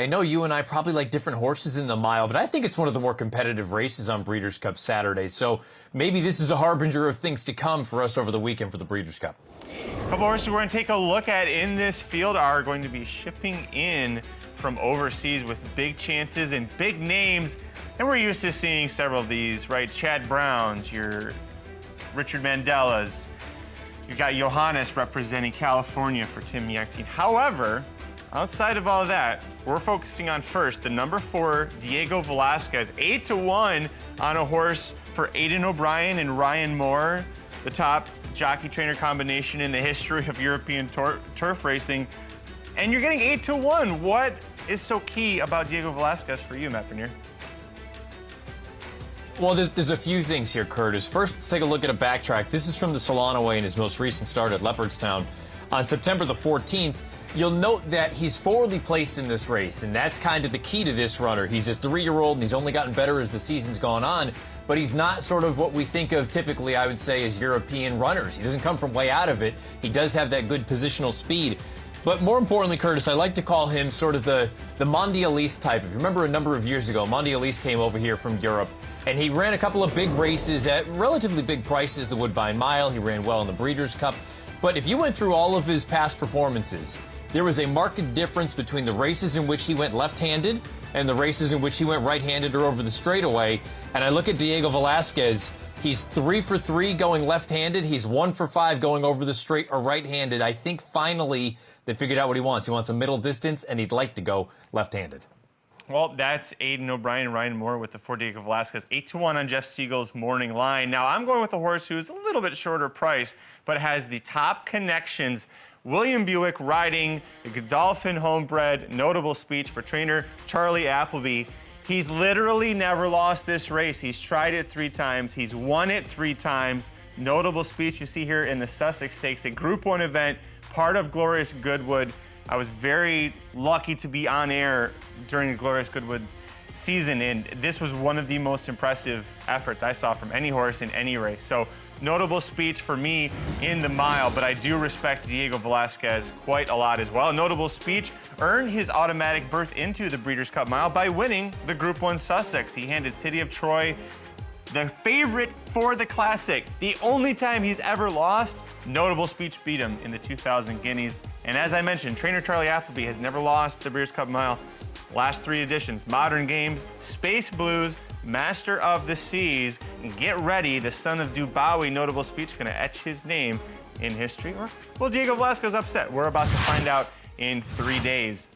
I know you and I probably like different horses in the mile, but I think it's one of the more competitive races on Breeders' Cup Saturday. So maybe this is a harbinger of things to come for us over the weekend for the Breeders' Cup. A couple horses we're going to take a look at in this field are going to be shipping in from overseas with big chances and big names. And we're used to seeing several of these, right? Chad Browns, your Richard Mandelas. You've got Johannes representing California for Tim Yakteen. However, outside of all of that, we're focusing on first the number 4, Diego Velazquez, 8-1 on a horse for Aidan O'Brien and Ryan Moore, the top jockey-trainer combination in the history of European turf racing. And you're getting 8-1. What is so key about Diego Velazquez for you, Matt Bernier? Well, there's a few things here, Curtis. First, let's take a look at a backtrack. This is from the Solana Way in his most recent start at Leopardstown. On September the 14th, you'll note that he's forwardly placed in this race, and that's kind of the key to this runner. He's a 3-year-old, and he's only gotten better as the season's gone on, but he's not sort of what we think of typically, I would say, as European runners. He doesn't come from way out of it. He does have that good positional speed. But more importantly, Curtis, I like to call him sort of the Mondialiste type. If you remember a number of years ago, Mondialiste came over here from Europe, and he ran a couple of big races at relatively big prices, the Woodbine Mile. He ran well in the Breeders' Cup. But if you went through all of his past performances, there was a marked difference between the races in which he went left-handed and the races in which he went right-handed or over the straightaway. And I look at Diego Velazquez. He's 3 for 3 going left-handed. He's 1 for 5 going over the straight or right-handed. I think finally they figured out what he wants. He wants a middle distance, and he'd like to go left-handed. Well, that's Aidan O'Brien and Ryan Moore with the 4 Diego Velazquez, 8-1 on Jeff Siegel's morning line. Now, I'm going with a horse who's a little bit shorter price, but has the top connections. William Buick riding the Godolphin homebred, notable speech for trainer Charlie Appleby. He's literally never lost this race. He's tried it 3 times. He's won it 3 times. Notable speech you see here in the Sussex Stakes, a Group 1 event, part of Glorious Goodwood. I was very lucky to be on air during the Glorious Goodwood season, and this was one of the most impressive efforts I saw from any horse in any race. So notable speech for me in the mile, but I do respect Diego Velazquez quite a lot as well. Notable speech earned his automatic berth into the Breeders' Cup Mile by winning the Group 1 Sussex. He handed City of Troy, the favorite for the Classic, the only time he's ever lost. Notable speech beat him in the 2000 Guineas. And as I mentioned, trainer Charlie Appleby has never lost the Breeders' Cup Mile. Last 3 editions, Modern Games, Space Blues, Master of the Seas. And get ready, the son of Dubawi, notable speech, going to etch his name in history. Or will Diego Velazquez upset? We're about to find out in 3 days.